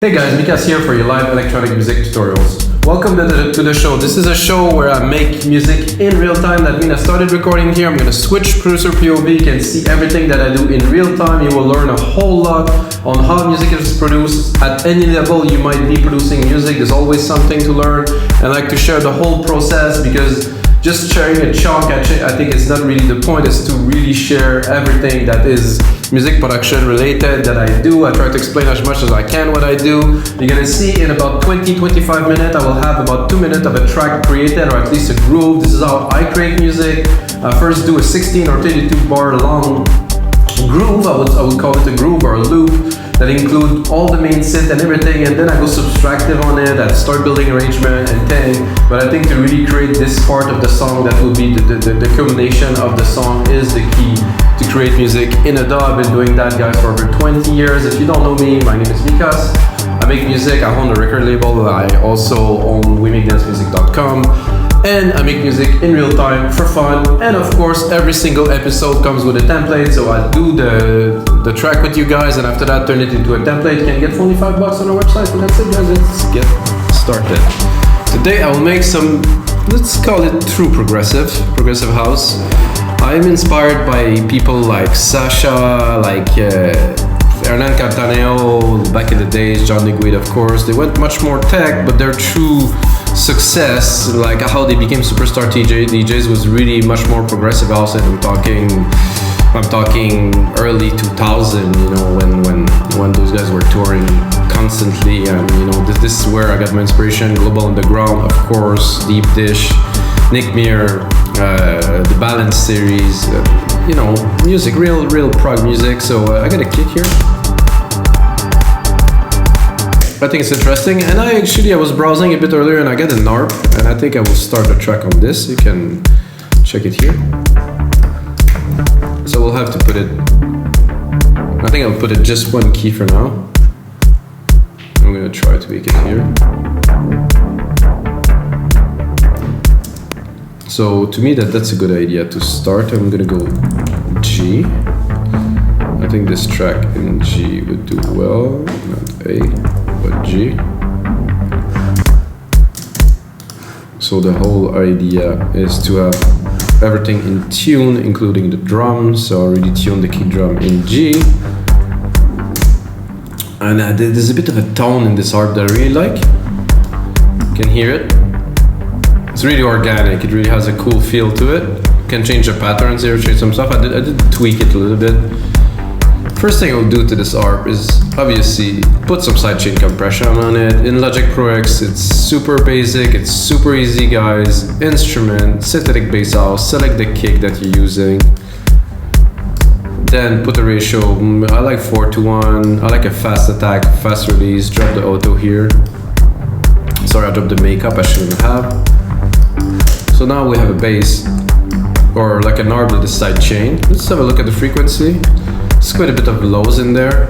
Hey guys, Mikas here for your live electronic music tutorials. Welcome to the show. This is a show where I make music in real time. That means I started recording here. I'm going to switch producer POV. You can see everything that I do in real time. You will learn a whole lot on how music is produced. At any level you might be producing music, there's always something to learn. I like to share the whole process because just sharing a chunk, I think it's not really the point. It's to really share everything that is music production related that I do. I try to explain as much as I can what I do. You're gonna see in about 20-25 minutes, I will have about 2 minutes of a track created, or at least a groove. This is how I create music. I first do a 16 or 32 bar long groove. I would call it a groove or a loop that include all the main synth and everything, and then I go subtractive on it. I start building arrangement and thing. But I think to really create this part of the song that will be the culmination of the song is the key to create music in a DAW. I've been doing that, guys, for over 20 years. If you don't know me, my name is Mikas. I make music, I own a record label. I also own WeMakeDanceMusic.com. And I make music in real time for fun. And of course, every single episode comes with a template. So I do the track with you guys, and after that, turn it into a template. You can get for only $5 on our website. And that's it, guys. Let's get started. Today I will make some, let's call it true progressive house. I'm inspired by people like Sasha, like Hernan Cattaneo back in the days, John Digweed, of course. They went much more tech, but their true success, like how they became superstar DJs, was really much more progressive house. I'm talking early 2000, you know, when those guys were touring constantly, and you know, this is where I got my inspiration. Global Underground, of course, Deep Dish, Nick Muir, the Balance series, you know, music, real prog music. So I got a kick here. I think it's interesting, and I was browsing a bit earlier and I got an ARP, and I think I will start a track on this. You can check it here. So we'll have to put it, I think I'll put it just one key for now. I'm gonna try to tweak it here. So to me that's a good idea to start. I'm gonna go G. I think this track in G would do well, not A, but G. So the whole idea is to have everything in tune, including the drums. So I already tuned the kick drum in G. And there's a bit of a tone in this harp that I really like. You can hear it. It's really organic. It really has a cool feel to it. You can change the patterns here, change some stuff. I did tweak it a little bit. First thing I'll do to this ARP is obviously put some sidechain compression on it. In Logic Pro X, it's super basic, it's super easy, guys. Instrument, synthetic bass house, select the kick that you're using. Then put a ratio, I like 4:1. I like a fast attack, fast release, drop the auto here. Sorry, I dropped the makeup, I shouldn't have. So now we have a bass, or like an ARP with a sidechain. Let's have a look at the frequency. There's quite a bit of lows in there.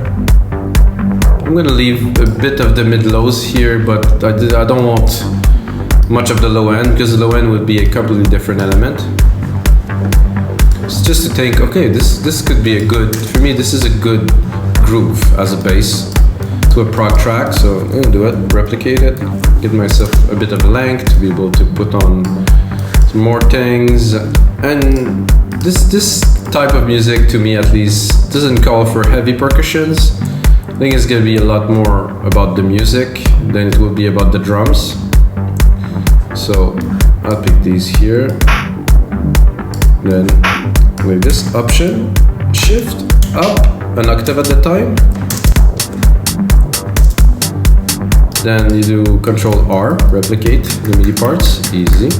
I'm gonna leave a bit of the mid lows here, but I don't want much of the low end, because the low end would be a completely different element. It's just to think, okay, this could be a good, for me this is a good groove as a bass to a prog track. So I'm gonna do it, replicate it, give myself a bit of length to be able to put on some more things. And this type of music, to me at least, doesn't call for heavy percussions. I think it's gonna be a lot more about the music than it will be about the drums. So I'll pick these here. Then with this option, shift up an octave at a time. Then you do Control R, replicate the MIDI parts, easy.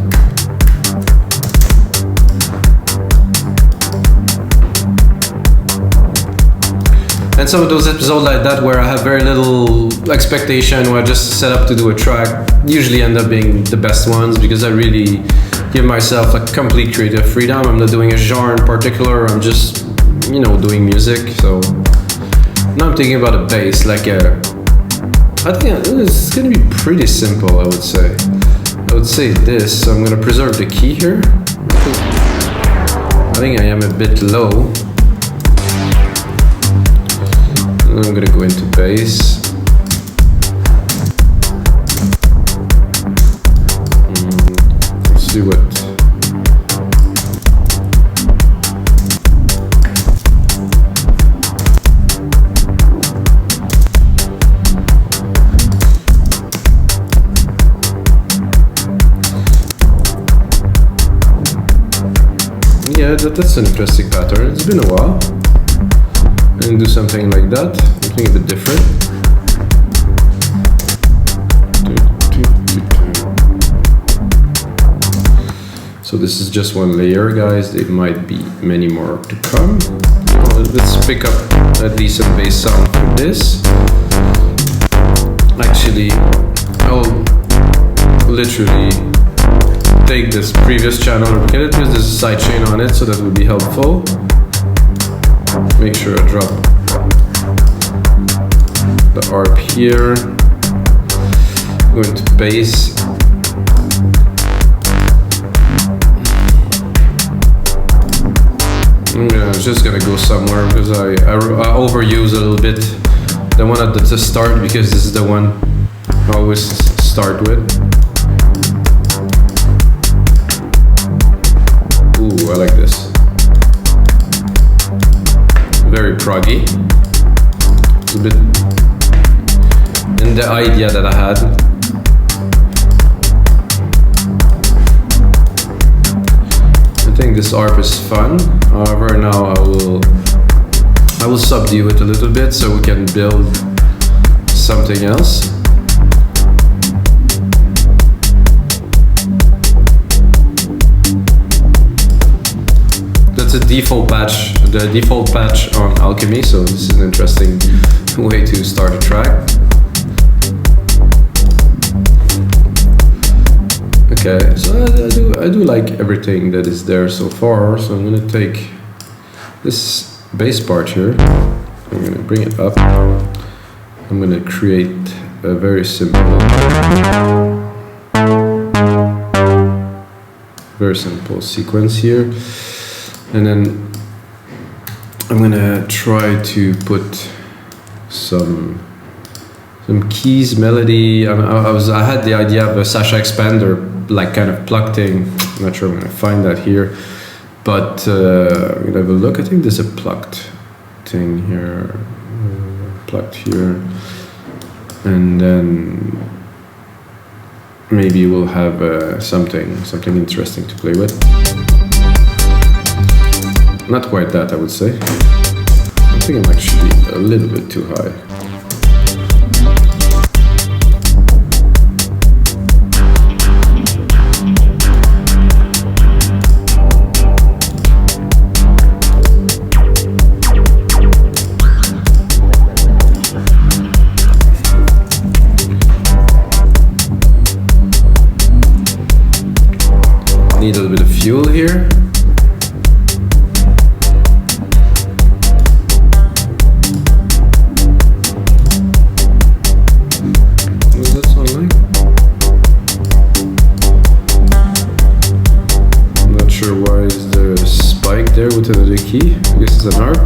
And some of those episodes like that where I have very little expectation, where I just set up to do a track, usually end up being the best ones, because I really give myself like complete creative freedom. I'm not doing a genre in particular, I'm just, you know, doing music. So now I'm thinking about a bass, like I think it's gonna be pretty simple, I would say. I would say this, so I'm gonna preserve the key here. I think I am a bit low. I'm gonna go into bass. see what. Yeah, that's an interesting pattern. It's been a while. And do something like that, something a bit different. So this is just one layer, guys. There might be many more to come. Let's pick up at least some bass sound for this. Actually, I'll literally take this previous channel, replicate it with this sidechain on it, so that would be helpful. Make sure I drop the ARP here. Going to bass. I'm just gonna go somewhere because I overuse a little bit the one at the start, because this is the one I always start with. Ooh, I like this. Very proggy. It's a bit in the idea that I had. I think this ARP is fun. However, now I will subdue it a little bit so we can build something else. That's a default patch, the default patch on Alchemy, so this is an interesting way to start a track. Okay, so I do like everything that is there so far, so I'm gonna take this bass part here, I'm gonna bring it up, I'm gonna create a very simple sequence here, and then I'm gonna try to put some keys, melody. I had the idea of a Sasha Xpander, like kind of pluck thing. I'm not sure I'm gonna find that here, but I'm gonna have a look. I think there's a plucked thing here, plucked here, and then maybe we'll have something interesting to play with. Not quite that, I would say. I think I'm actually a little bit too high. Need a little bit of fuel here. There with another key. I guess it's an ARP.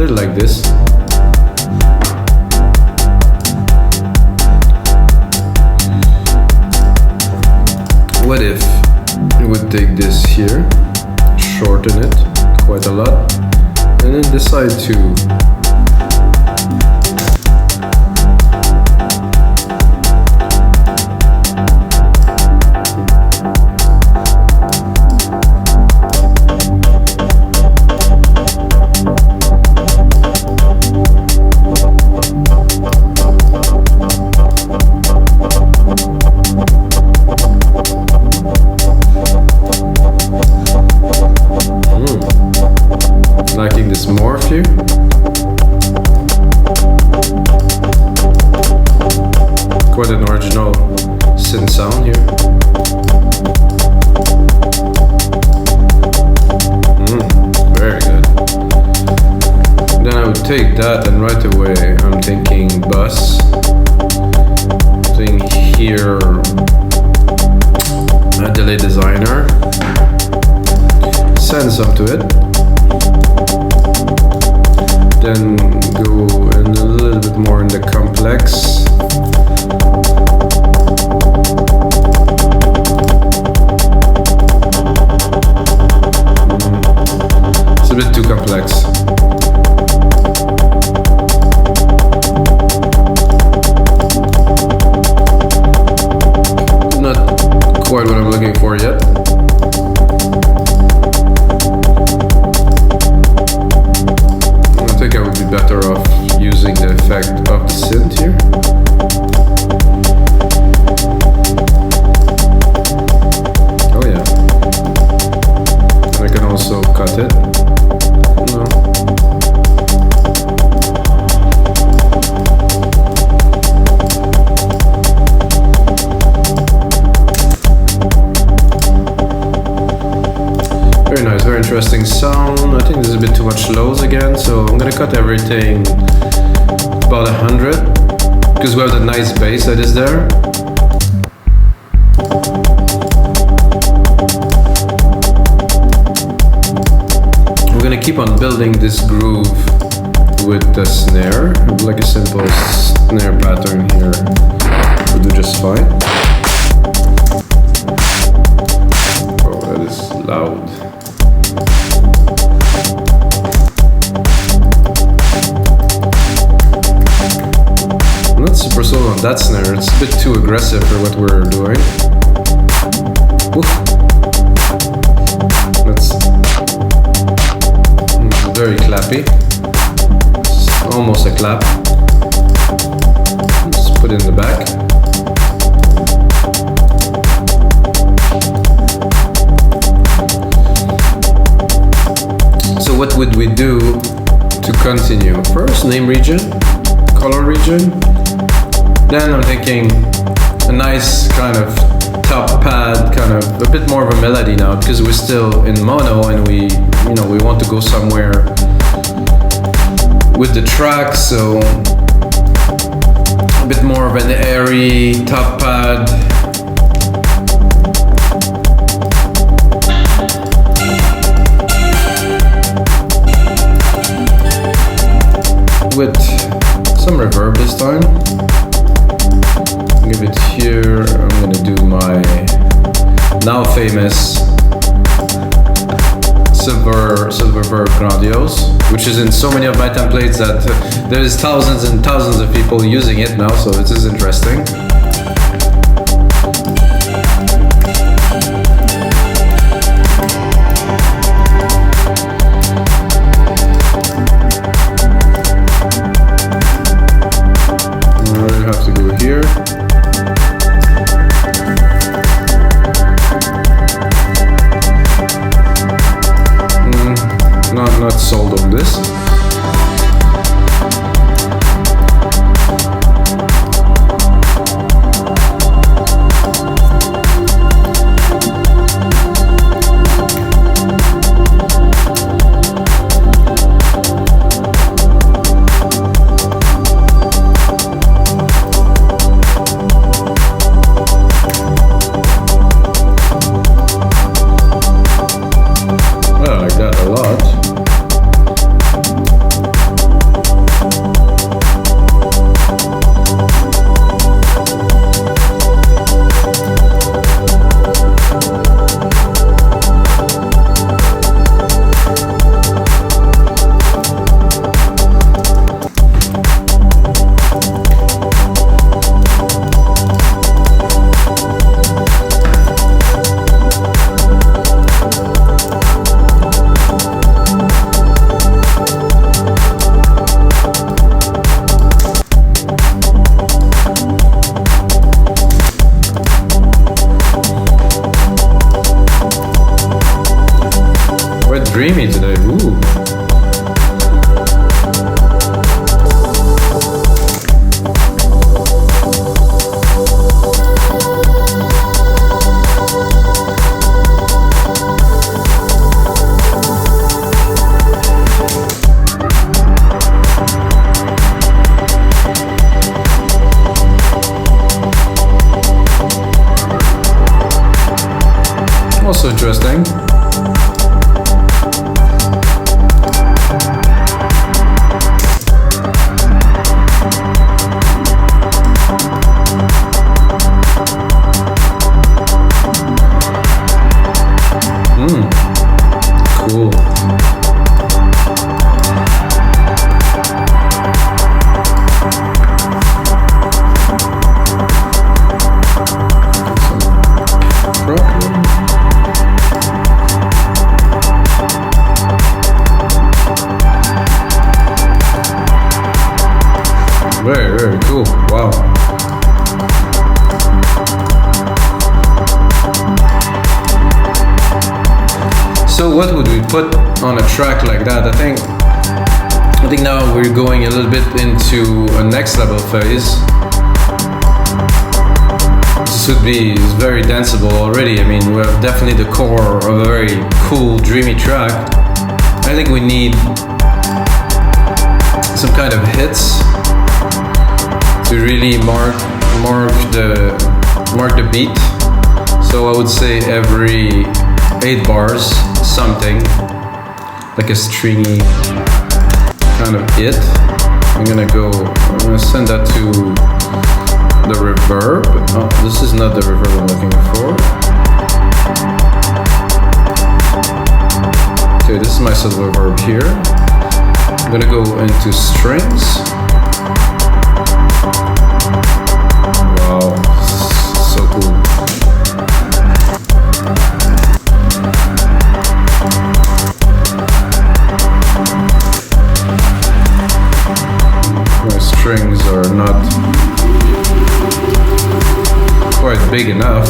Like this. What if we would take this here, shorten it quite a lot, and then decide to liking this morph here. quite an original synth sound here. Very good. Then I would take that and right away I'm thinking bus. Thing here, a delay designer. Send some to it. Then go in a little bit more in the complex. It's a bit too complex. Not quite what I'm looking for yet. I think I would be better off using the effect of the synth here. Oh yeah. And I can also cut it. No. Very nice, very interesting sound. I think there's a bit too much lows again, so I'm gonna cut everything about 100 because we have the nice bass that is there. We're gonna keep on building this groove with the snare, like a simple snare pattern here will do just fine. Oh, that is loud. I'm not super sold on that snare, it's a bit too aggressive for what we're doing. Oof. That's very clappy. It's almost a clap. Let's put it in the back. So what would we do to continue? First, name region, color region. Then I'm thinking a nice kind of top pad, kind of a bit more of a melody now because we're still in mono and we want to go somewhere with the track, so a bit more of an airy top pad. With some reverb this time. Give it here. I'm gonna do my now famous SilverVerb Grandiose, which is in so many of my templates that there's thousands and thousands of people using it now, so it is interesting. I have to go here. Not sold on this. I like that a lot. Dreamy today, ooh. Also interesting. Cool. Very, very cool. Wow. So what would we put on a track like that? I think now we're going a little bit into a next level phase. This would be very danceable already. I mean, we're definitely the core of a very cool, dreamy track. I think we need some kind of hits to really mark the beat. So I would say every 8 bars, something like a stringy kind of hit. I'm gonna send that to the reverb. Oh, this is not the reverb I'm looking for. Okay, this is my SilverVerb here. I'm gonna go into strings. Wow, so cool. My strings are not quite big enough.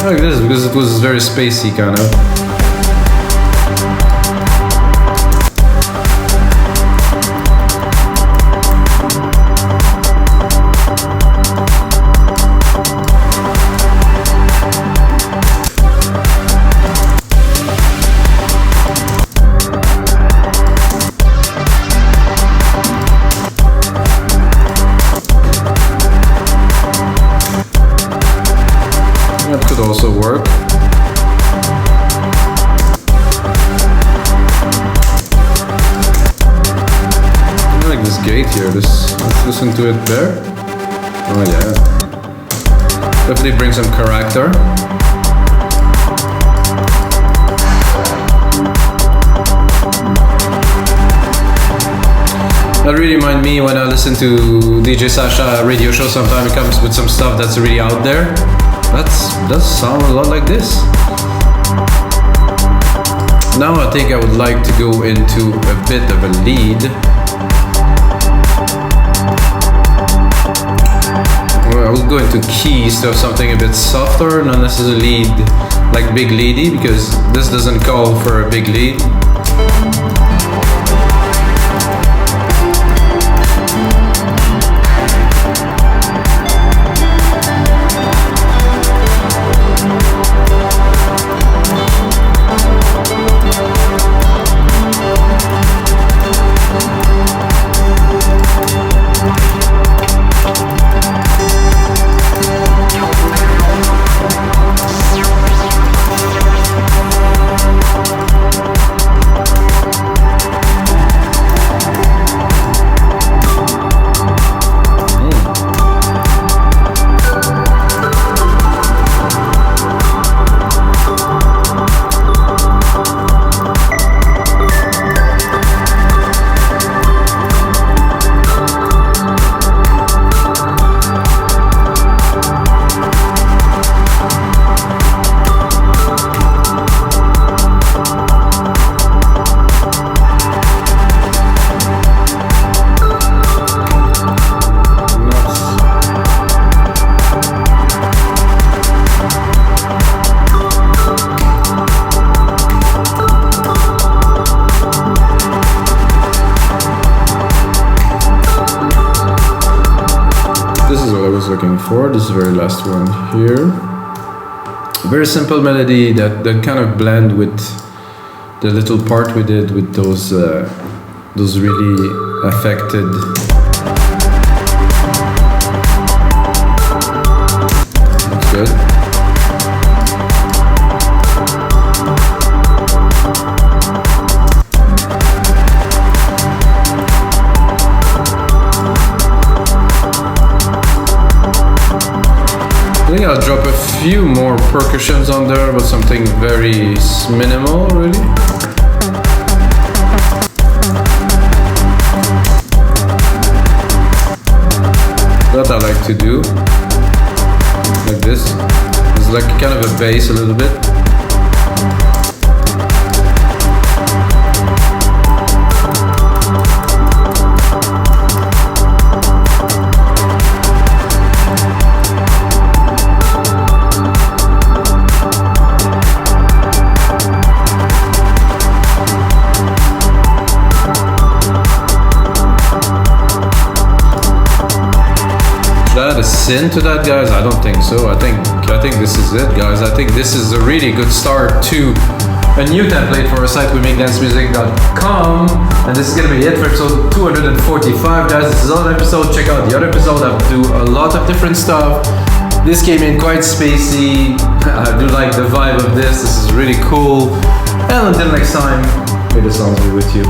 Like this, because it was very spacey kind of. That could also work. I like this gate here. Let's listen to it there. Oh yeah. Definitely bring some character. That really reminds me when I listen to DJ Sasha radio show. Sometimes it comes with some stuff that's really out there. That does sound a lot like this. Now I think I would like to go into a bit of a lead. Well, I will go into keys to have something a bit softer, not necessarily lead like big leady, because this doesn't call for a big lead. looking for. This is the very last one here. Very simple melody that kind of blend with the little part we did with those really affected. That's good. I think I'll drop a few more percussions on there, but something very minimal, really. That I like to do, like this. It's like kind of a bass a little bit. Add a synth to that, guys? I don't think so. I think this is it, guys. I think this is a really good start to a new template for our site, wemakedancemusic.com, and this is gonna be it for episode 245, guys. This is another episode. Check out the other episode. I do a lot of different stuff. This came in quite spacey. I do like the vibe of this. This is really cool. And until next time, may the sounds be with you.